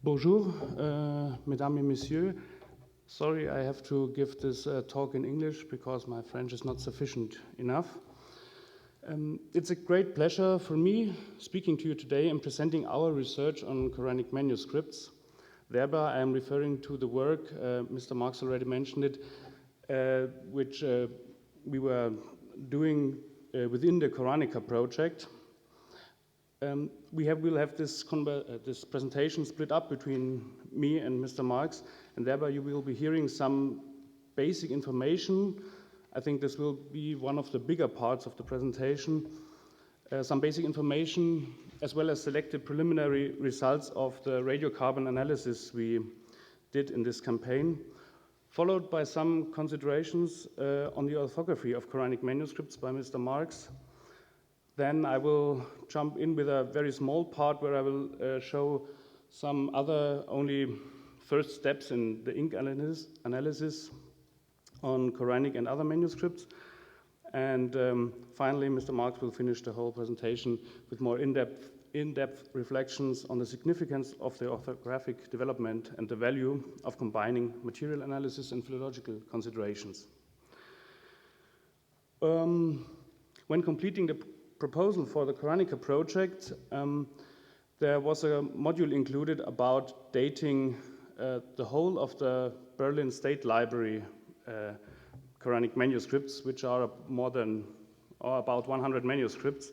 Bonjour, mesdames et messieurs. Sorry, I have to give this talk in English because my French is not sufficient enough. It's a great pleasure for me speaking to you today and presenting our research on Quranic manuscripts. Thereby, I am referring to the work, Mr. Marx already mentioned it, which we were doing within the coranica project. We'll have this presentation split up between me and Mr. Marx, and thereby you will be hearing some basic information. I think this will be one of the bigger parts of the presentation. Some basic information, as well as selected preliminary results of the radiocarbon analysis we did in this campaign, followed by some considerations on the orthography of Quranic manuscripts by Mr. Marx. Then I will jump in with a very small part where I will show some other only first steps in the ink analysis on Quranic and other manuscripts. And finally, Mr. Marx will finish the whole presentation with more in-depth reflections on the significance of the orthographic development and the value of combining material analysis and philological considerations. When completing the proposal for the Coranica project, there was a module included about dating the whole of the Berlin State Library Quranic manuscripts, which are about 100 manuscripts.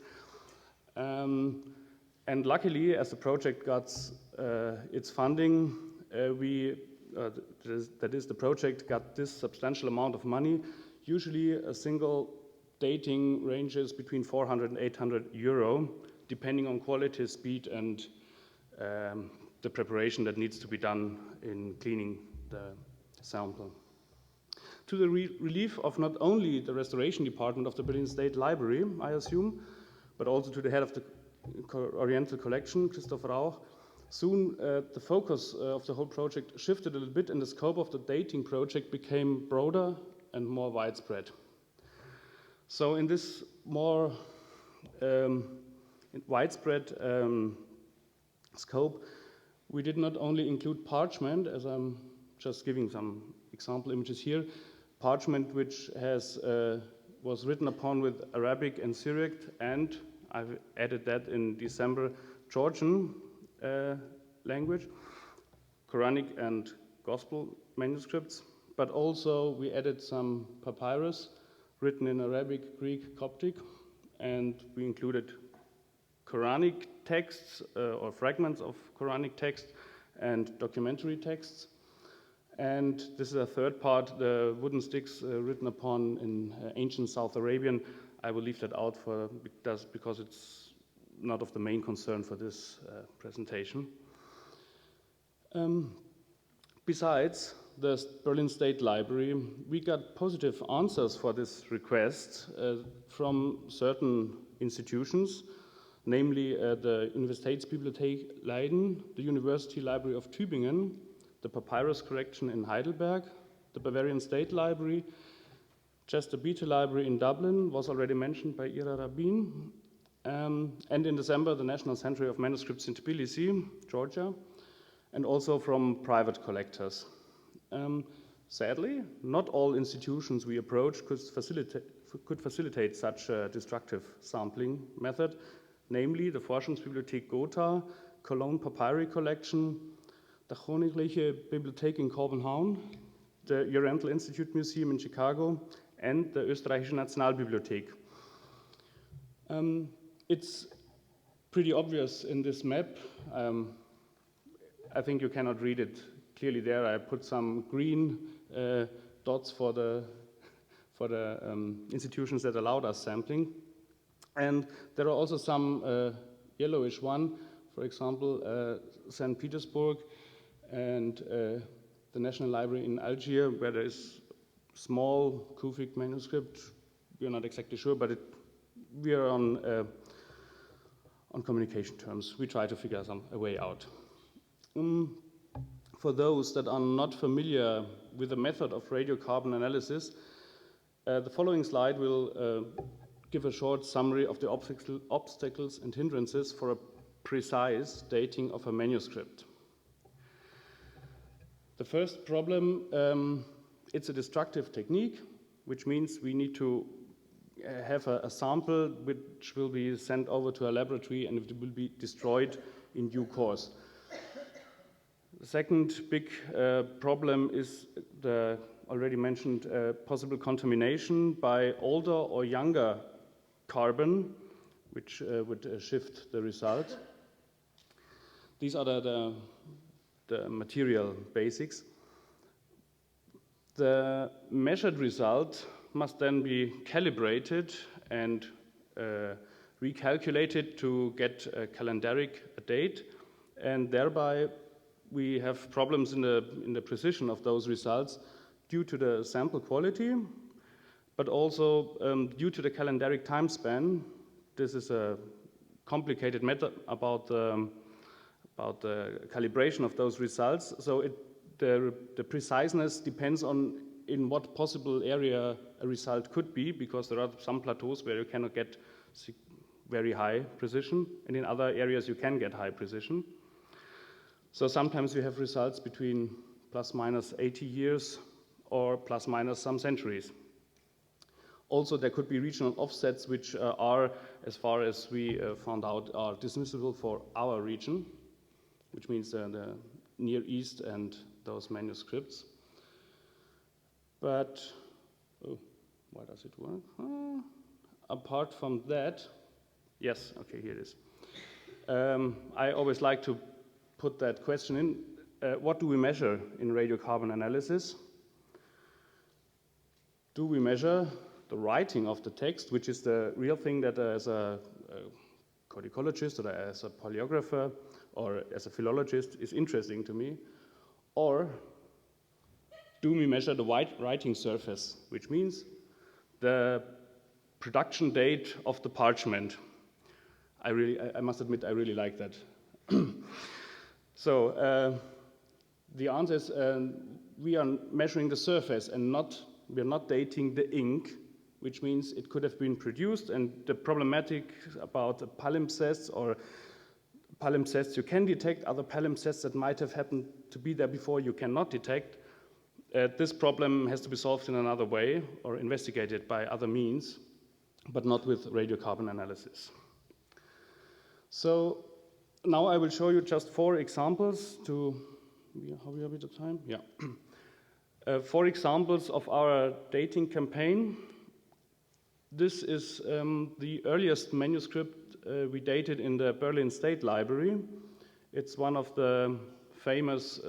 And luckily, as the project got its funding, the project got this substantial amount of money. Usually a single dating ranges between 400 and 800 euro, depending on quality, speed, and the preparation that needs to be done in cleaning the sample. To the relief of not only the restoration department of the Berlin State Library, I assume, but also to the head of the Oriental Collection, Christoph Rauch, soon the focus of the whole project shifted a little bit and the scope of the dating project became broader and more widespread. So in this more widespread scope, we did not only include parchment, as I'm just giving some example images here, parchment which was written upon with Arabic and Syriac, and I've added that in December, Georgian language, Quranic and Gospel manuscripts, but also we added some papyrus written in Arabic, Greek, Coptic, and we included Quranic texts or fragments of Quranic text and documentary texts. And this is a third part, the wooden sticks written upon in ancient South Arabian. I will leave that out because it's not of the main concern for this presentation. Besides the Berlin State Library, we got positive answers for this request from certain institutions, namely the Universitätsbibliothek Leiden, the University Library of Tübingen, the Papyrus Collection in Heidelberg, the Bavarian State Library, Chester Beatty Library in Dublin, was already mentioned by Ira Rabin, and in December, the National Century of Manuscripts in Tbilisi, Georgia, and also from private collectors. Sadly, not all institutions we approached could facilitate such a destructive sampling method, namely the Forschungsbibliothek Gotha, Cologne Papyri Collection, the Koninklijke Bibliothek in Copenhagen, the Oriental Institute Museum in Chicago, and the Österreichische Nationalbibliothek. It's pretty obvious in this map. I think you cannot read it clearly there. I put some green dots for the institutions that allowed us sampling. And there are also some yellowish one, for example, St. Petersburg and the National Library in Algiers, where there is small Kufic manuscript. We are not exactly sure, but we are on communication terms. We try to figure a way out. For those that are not familiar with the method of radiocarbon analysis, the following slide will give a short summary of the obstacles and hindrances for a precise dating of a manuscript. The first problem, it's a destructive technique, which means we need to have a sample which will be sent over to a laboratory and it will be destroyed in due course. The second big problem is the already mentioned possible contamination by older or younger carbon, which would shift the result. These are the material basics. The measured result must then be calibrated and recalculated to get a calendaric date, and thereby we have problems in the precision of those results due to the sample quality, but also due to the calendaric time span. This is a complicated matter about the calibration of those results. So the preciseness depends on in what possible area a result could be, because there are some plateaus where you cannot get very high precision, and in other areas you can get high precision. So sometimes you have results between plus minus 80 years or plus minus some centuries. Also, there could be regional offsets which are, as far as we found out, are dismissible for our region, which means the Near East and those manuscripts. But, oh, why does it work? Apart from that, yes, okay, here it is. I always like to put that question in. What do we measure in radiocarbon analysis? Do we measure the writing of the text, which is the real thing that as a codicologist or as a polygrapher or as a philologist is interesting to me? Or do we measure the writing surface, which means the production date of the parchment? I must admit, I really like that. So the answer is we are measuring the surface and we are not dating the ink, which means it could have been produced, and the problematic about palimpsests or palimpsests you can detect, other palimpsests that might have happened to be there before you cannot detect. This problem has to be solved in another way or investigated by other means, but not with radiocarbon analysis. So now I will show you just 4 examples to, how we have a bit of time? Yeah. 4 examples of our dating campaign. This is the earliest manuscript we dated in the Berlin State Library. It's one of the famous,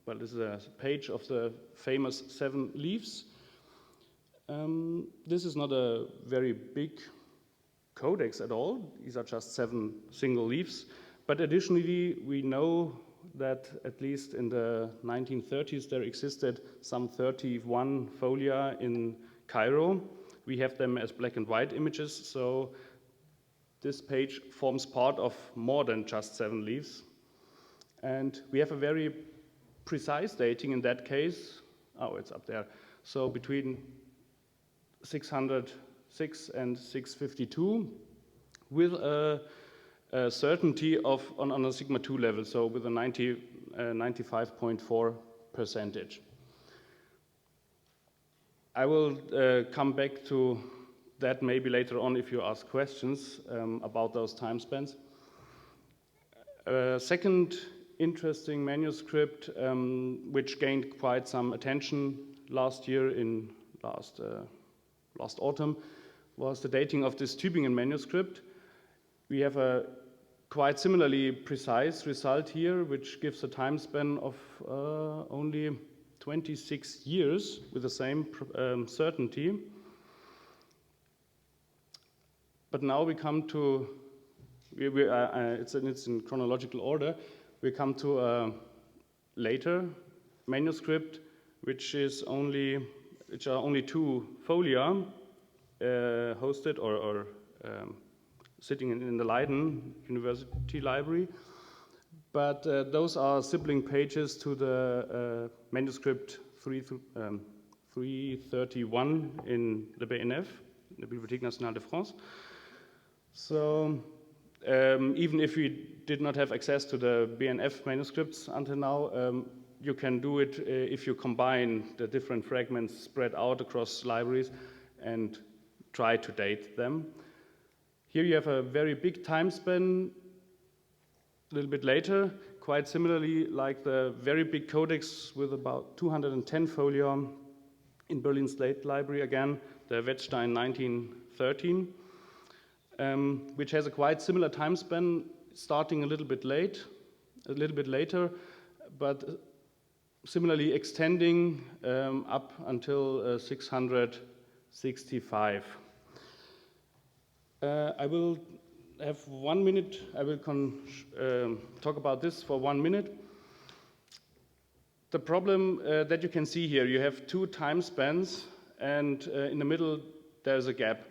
this is a page of the famous 7 leaves. This is not a very big codex at all. These are just 7 single leaves. But additionally, we know that at least in the 1930s there existed some 31 folia in Cairo. We have them as black and white images, so this page forms part of more than just 7 leaves. And we have a very precise dating in that case. Oh, it's up there. So between 606 and 652 with a certainty of on a sigma 2 level, so with a 95.4%. I will come back to that maybe later on if you ask questions about those time spans. Second interesting manuscript which gained quite some attention last year in last autumn was the dating of this Tübingen manuscript. We have a quite similarly precise result here, which gives a time span of only 26 years with the same certainty. But now we come to, it's in chronological order, we come to a later manuscript, which are only 2 folia hosted or sitting in the Leiden University Library. But those are sibling pages to the manuscript 331 in the BNF, the Bibliothèque Nationale de France. So even if we did not have access to the BNF manuscripts until now, you can do it if you combine the different fragments spread out across libraries and try to date them. Here you have a very big time span a little bit later, quite similarly like the very big codex with about 210 folio in Berlin State Library again, the Wettstein 1913, which has a quite similar time span, starting a little bit later, but similarly extending up until 665. I will have 1 minute. I will talk about this for 1 minute. The problem that you can see here, you have two time spans, and in the middle there's a gap.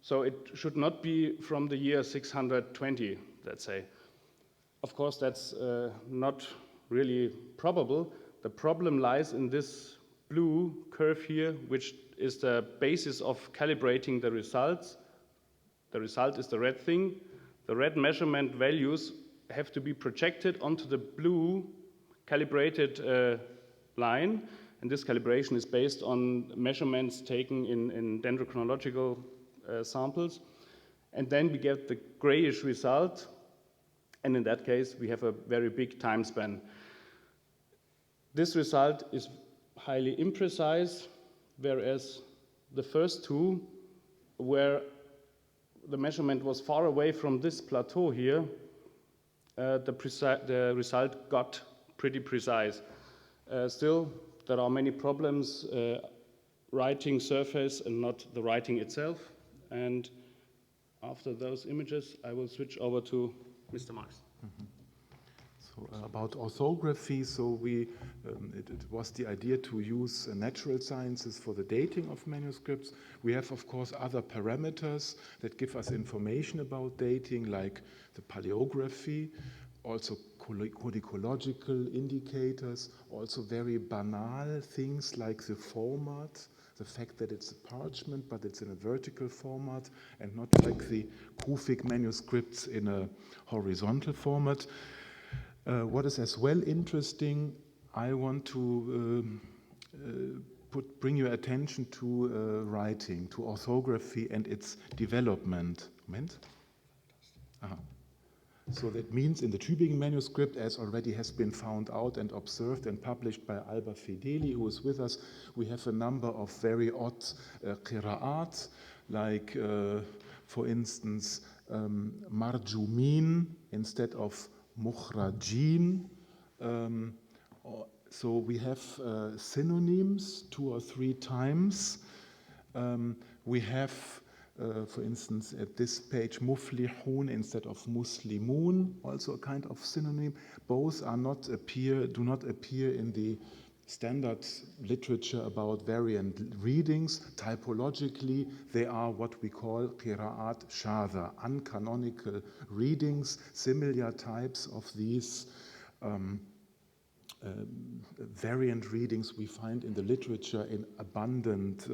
So it should not be from the year 620, let's say. Of course, that's not really probable. The problem lies in this blue curve here, which is the basis of calibrating the results. The result is the red thing. The red measurement values have to be projected onto the blue calibrated line, and this calibration is based on measurements taken in dendrochronological samples. And then we get the grayish result, and in that case we have a very big time span. This result is highly imprecise, whereas the first two, where the measurement was far away from this plateau here, the result got pretty precise. Still, there are many problems writing surface and not the writing itself. And after those images, I will switch over to Mr. Marx. Mm-hmm. So about orthography, so it was the idea to use natural sciences for the dating of manuscripts. We have, of course, other parameters that give us information about dating, like the paleography, also codicological indicators, also very banal things like the format, the fact that it's a parchment, but it's in a vertical format, and not like the Kufic manuscripts in a horizontal format. What is as well interesting, I want to bring your attention to writing, to orthography and its development. Moment. So that means in the Tübingen manuscript, as already has been found out and observed and published by Alba Fedeli, who is with us, we have a number of very odd qira'at, like, for instance, marjumin instead of mukhrajin. So we have synonyms 2 or 3 times. We have, for instance, at this page, muflihun instead of muslimun, also a kind of synonym. Both do not appear in the standard literature about variant readings. Typologically, they are what we call qira'at shadha, uncanonical readings, similar types of these variant readings we find in the literature in abundant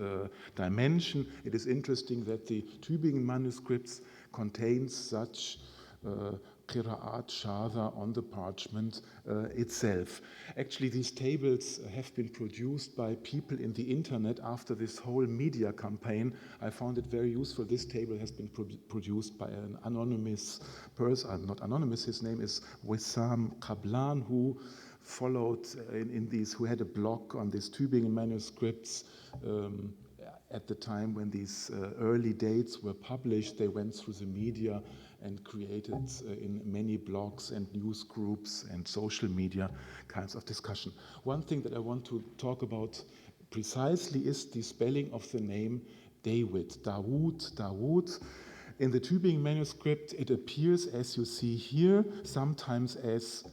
dimension. It is interesting that the Tübingen manuscripts contain such qira'at shadha on the parchment itself. Actually, these tables have been produced by people in the internet after this whole media campaign. I found it very useful. This table has been produced by an anonymous person, not anonymous, his name is Wissam Qablan, who followed who had a blog on these Tübingen manuscripts at the time when these early dates were published. They went through the media and created in many blogs and news groups and social media kinds of discussion. One thing that I want to talk about precisely is the spelling of the name David, Dawood. In the Tübingen manuscript, it appears, as you see here, sometimes as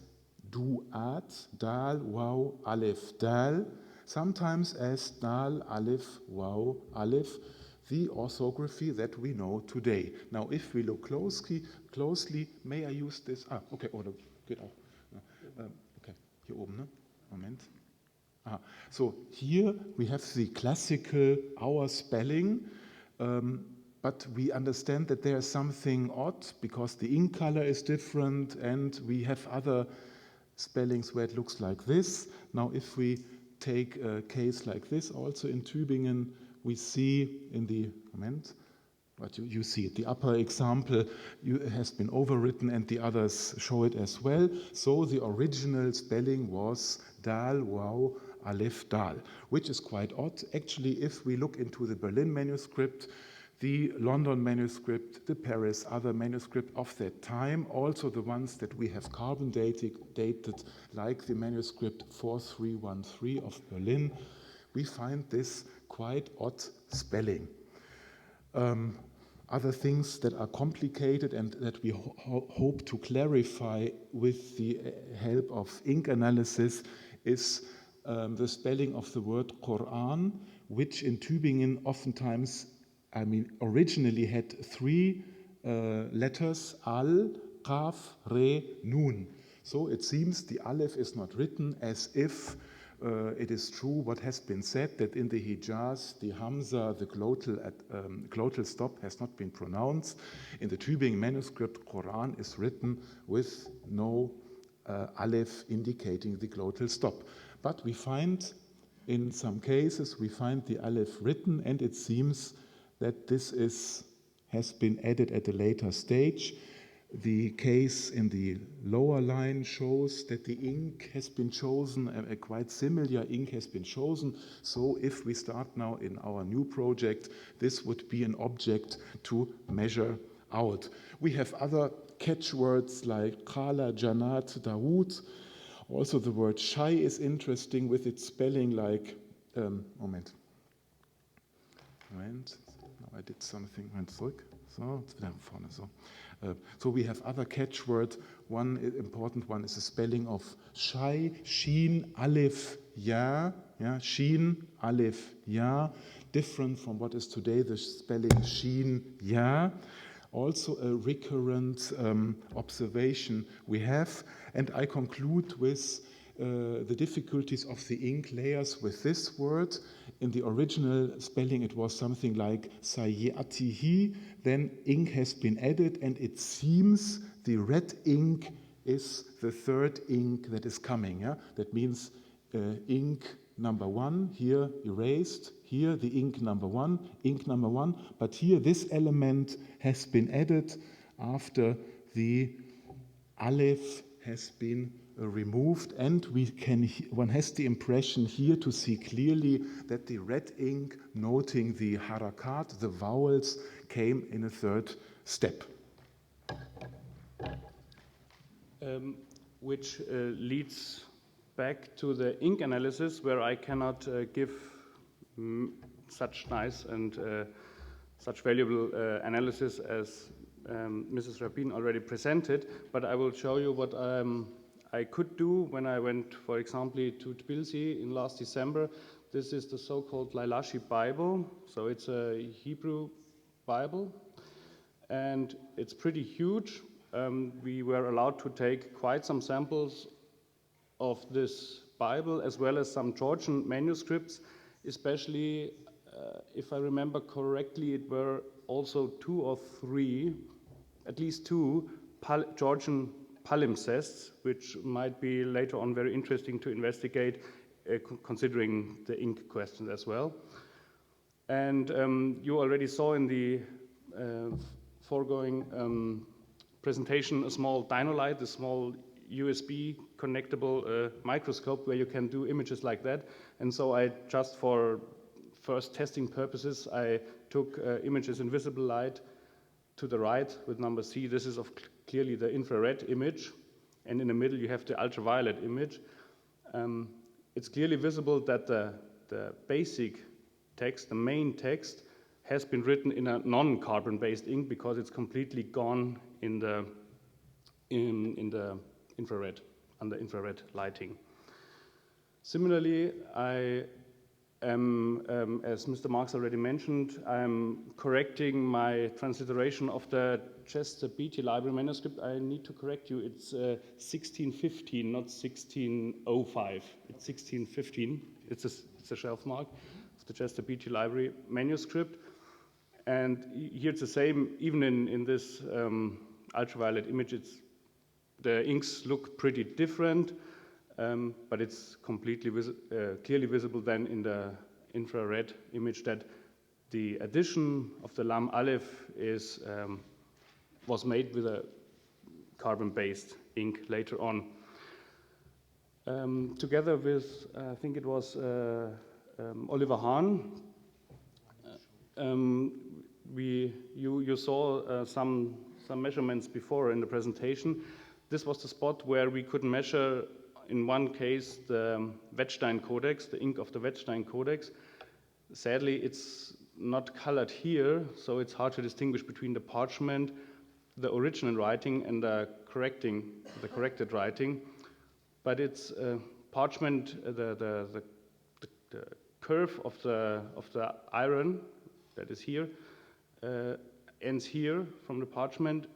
Du'at, Dal, Waw, Aleph, Dal, sometimes as Dal, Aleph, Waw, Aleph, the orthography that we know today. Now, if we look closely, may I use this? Okay, oder geht auch. Okay, hier oben, ne? Moment. So here we have the classical, our spelling, but we understand that there is something odd because the ink color is different and we have other spellings where it looks like this. Now, if we take a case like this, also in Tübingen, we see in the moment, but you see it. The upper example has been overwritten and the others show it as well. So the original spelling was Dal, Wow, Aleph, Dal, which is quite odd. Actually, if we look into the Berlin manuscript, the London manuscript, the Paris, other manuscript of that time, also the ones that we have carbon dated, like the manuscript 4313 of Berlin, we find this quite odd spelling. Other things that are complicated and that we hope to clarify with the help of ink analysis is the spelling of the word Koran, which in Tübingen oftentimes, originally had 3 letters, Al, Qaf, Re, Nun. So it seems the Aleph is not written as if it is true what has been said, that in the Hijaz, the Hamza, the glottal stop has not been pronounced. In the Tübingen manuscript, Quran is written with no Aleph indicating the glottal stop. But we find, in some cases, we find the Aleph written, and it seems that this has been added at a later stage. The case in the lower line shows that the ink has been chosen, a quite similar ink has been chosen. So if we start now in our new project, this would be an object to measure out. We have other catchwords like Khala, Janat, Dawood. Also the word Shai is interesting with its spelling like, Moment. Now I did something, zurück. So, jetzt wieder vorne, so. So we have other catchword. One important one is the spelling of Shai, Shin, Aleph, Ya. Yeah, Shin, Aleph, Ya. Different from what is today the spelling Shin, Ya. Also a recurrent observation we have. And I conclude with the difficulties of the ink layers with this word. In the original spelling, it was something like Sayyatihi. Then ink has been added, and it seems the red ink is the third ink that is coming. Yeah? That means ink number 1, here erased, here the ink number 1, but here this element has been added after the Aleph has been removed, and one has the impression here to see clearly that the red ink noting the harakat, the vowels, came in a third step. Which leads back to the ink analysis, where I cannot give such nice and such valuable analysis as Mrs. Rabin already presented, but I will show you what I could do when I went, for example, to Tbilisi in last December. This is the so-called Lailashi Bible. So it's a Hebrew Bible, and it's pretty huge. We were allowed to take quite some samples of this Bible, as well as some Georgian manuscripts, especially, if I remember correctly, it were also 2 or 3, at least 2 Georgian palimpsests, which might be later on very interesting to investigate, considering the ink questions as well. And you already saw in the foregoing presentation a small dynolite, a small USB connectable microscope where you can do images like that. And so I just, for first testing purposes, I took images in visible light to the right with number C. This is of clearly the infrared image, and in the middle you have the ultraviolet image. It's clearly visible that the basic text, the main text, has been written in a non-carbon-based ink because it's completely gone in the infrared, under infrared lighting. Similarly, I am, as Mr. Marx already mentioned, I'm correcting my transliteration of the Chester Beatty Library manuscript. I need to correct you. It's 1615, not 1605. It's 1615. It's a shelf mark of the Chester Beatty Library manuscript. And here it's the same. Even in this ultraviolet image, the inks look pretty different. but it's completely clearly visible then in the infrared image that the addition of the lam aleph was made with a carbon-based ink later on. Together with, I think it was Oliver Hahn, you saw some measurements before in the presentation. This was the spot where we could measure, in one case, the Wettstein Codex, the ink of the Wettstein Codex. Sadly, it's not colored here, so it's hard to distinguish between the parchment, the original writing, and the corrected writing. But it's parchment, the curve of the iron that is here ends here from the parchment.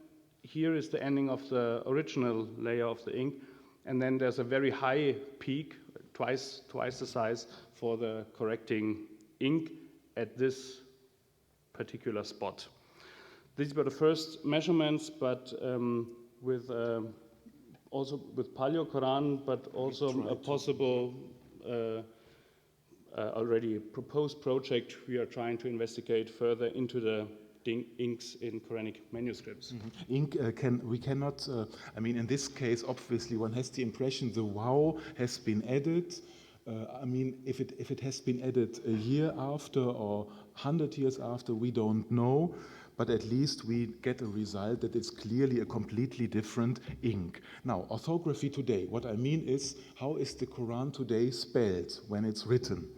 Here is the ending of the original layer of the ink, and then there's a very high peak, twice the size, for the correcting ink at this particular spot. These were the first measurements, but also with Paleo Quran, but also a possible already proposed project we are trying to investigate further into the inks in Quranic manuscripts. Mm-hmm. Ink we cannot, I mean, in this case, obviously, one has the impression the wow has been added. I mean, if it has been added a year after or 100 years after, we don't know. But at least we get a result that it's clearly a completely different ink. Now, orthography today. What I mean is, how is the Quran today spelled when it's written?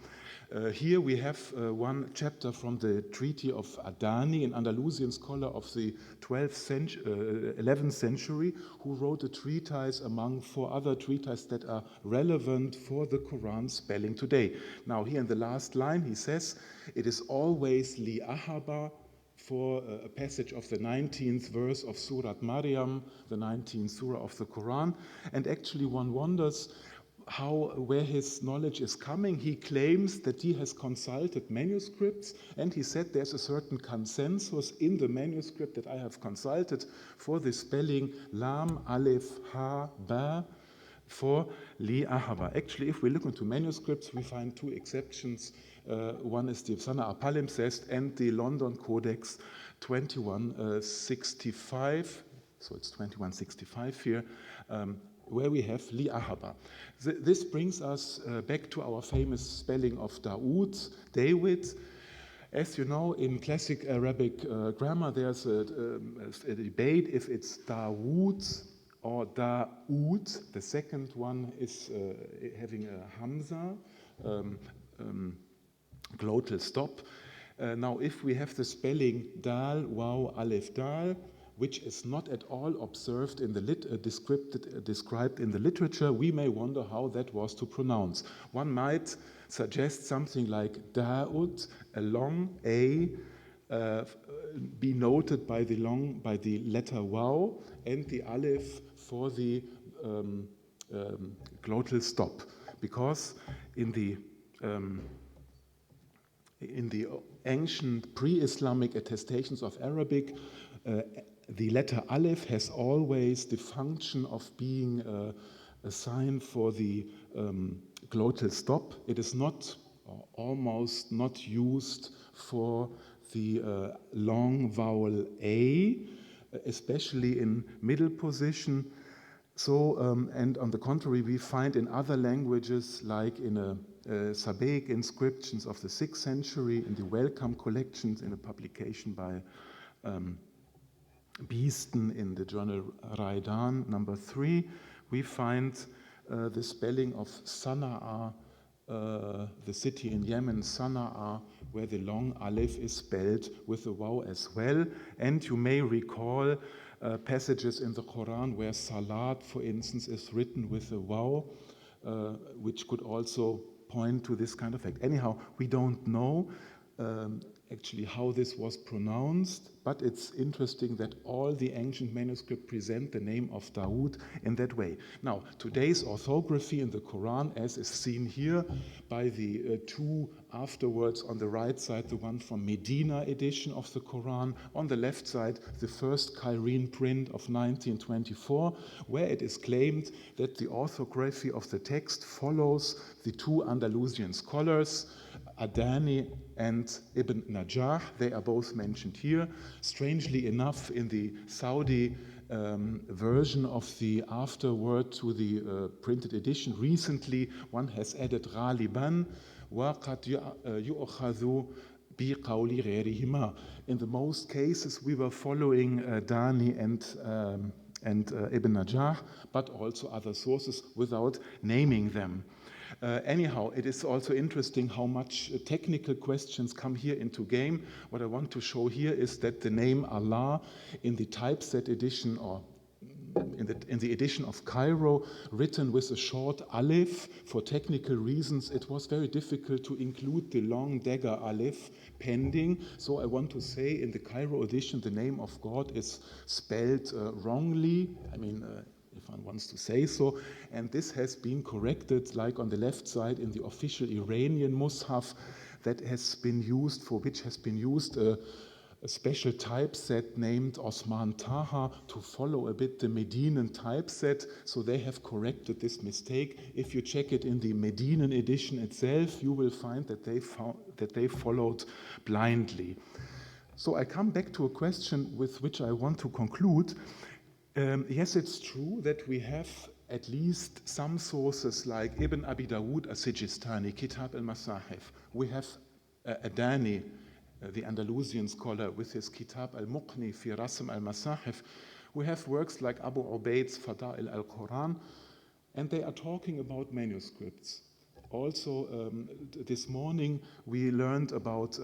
Here we have one chapter from the Treaty of Adani, an Andalusian scholar of the 11th century, who wrote a treatise among 4 other treatises that are relevant for the Quran spelling today. Now, here in the last line, he says, it is always li ahaba, for a passage of the 19th verse of Surat Maryam, the 19th surah of the Quran. And actually one wonders where his knowledge is coming. He claims that he has consulted manuscripts, and he said there's a certain consensus in the manuscript that I have consulted for the spelling Lam, Aleph, Ha, Ba, for Li Ahaba. Actually, if we look into manuscripts, we find 2 exceptions. One is the Sana'a Palimpsest and the London Codex 2165, so it's 2165 here, where we have Li Ahaba. This brings us back to our famous spelling of David. As you know, in classic Arabic grammar, there's a debate if it's Dawood or Daoud. The second one is having a Hamza, glottal stop. Now, if we have the spelling Dal, Waw, Aleph, Dal, which is not at all observed in the described in the literature, we may wonder how that was to pronounce. One might suggest something like Daud, a long A, be noted by the letter Waw, and the Aleph for the glottal stop, because in the ancient pre-Islamic attestations of Arabic, the letter Aleph has always the function of being a sign for the glottal stop. It is not, or almost not used for the long vowel A, especially in middle position. So, and on the contrary, we find in other languages, like in Sabaic inscriptions of the 6th century, in the Welcome collections, in a publication by Beeston in the journal Raidan, number 3, we find the spelling of Sana'a, the city in Yemen, Sana'a, where the long Aleph is spelled with a waw as well. And you may recall passages in the Quran where Salat, for instance, is written with a waw, which could also point to this kind of fact. Anyhow, we don't know, actually how this was pronounced, but it's interesting that all the ancient manuscripts present the name of Dawood in that way. Now, today's orthography in the Quran, as is seen here by the two afterwards on the right side, the one from Medina edition of the Quran, on the left side, the first Cairene print of 1924, where it is claimed that the orthography of the text follows the two Andalusian scholars, Adani and Ibn Najjar. They are both mentioned here. Strangely enough, in the Saudi version of the afterword to the printed edition, recently one has added Ghaliban wa qad yu'khadhu bi qawli ghayrihima. In the most cases, we were following Dani and Ibn Najjar, but also other sources without naming them. Anyhow, it is also interesting how much technical questions come here into game. What I want to show here is that the name Allah in the typeset edition, or in the edition of Cairo, written with a short aleph, for technical reasons, it was very difficult to include the long dagger aleph pending. So I want to say in the Cairo edition, the name of God is spelled wrongly. I mean, if one wants to say so, and this has been corrected, like on the left side in the official Iranian Mus'haf that has been used, for which has been used a special typeset named Osman Taha to follow a bit the Medinan typeset, so they have corrected this mistake. If you check it in the Medinan edition itself, you will find that they followed blindly. So I come back to a question with which I want to conclude. Yes, it's true that we have at least some sources like Ibn Abi Dawood as-Sijistani, Kitab al-Masahif. We have Adani, the Andalusian scholar, with his Kitab al-Muqni fi Rasm al-Masahif. We have works like Abu Ubaid's Fada'il al-Quran, and they are talking about manuscripts. Also, this morning we learned about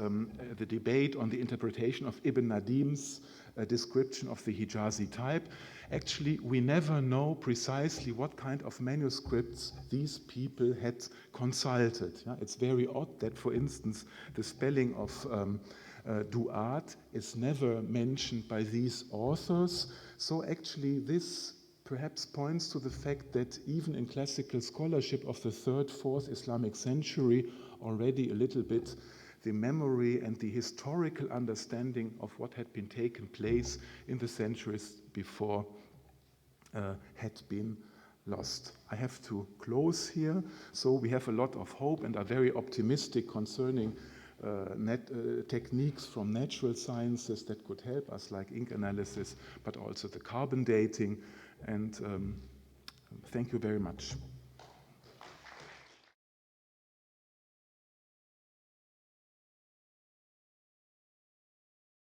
the debate on the interpretation of Ibn Nadim's description of the Hijazi type. Actually, we never know precisely what kind of manuscripts these people had consulted. Yeah? It's very odd that, for instance, the spelling of Duat is never mentioned by these authors. So actually, this perhaps points to the fact that even in classical scholarship of the 3rd, 4th Islamic century, already a little bit the memory and the historical understanding of what had been taken place in the centuries before had been lost. I have to close here. So we have a lot of hope and are very optimistic concerning techniques from natural sciences that could help us, like ink analysis, but also the carbon dating. And thank you very much.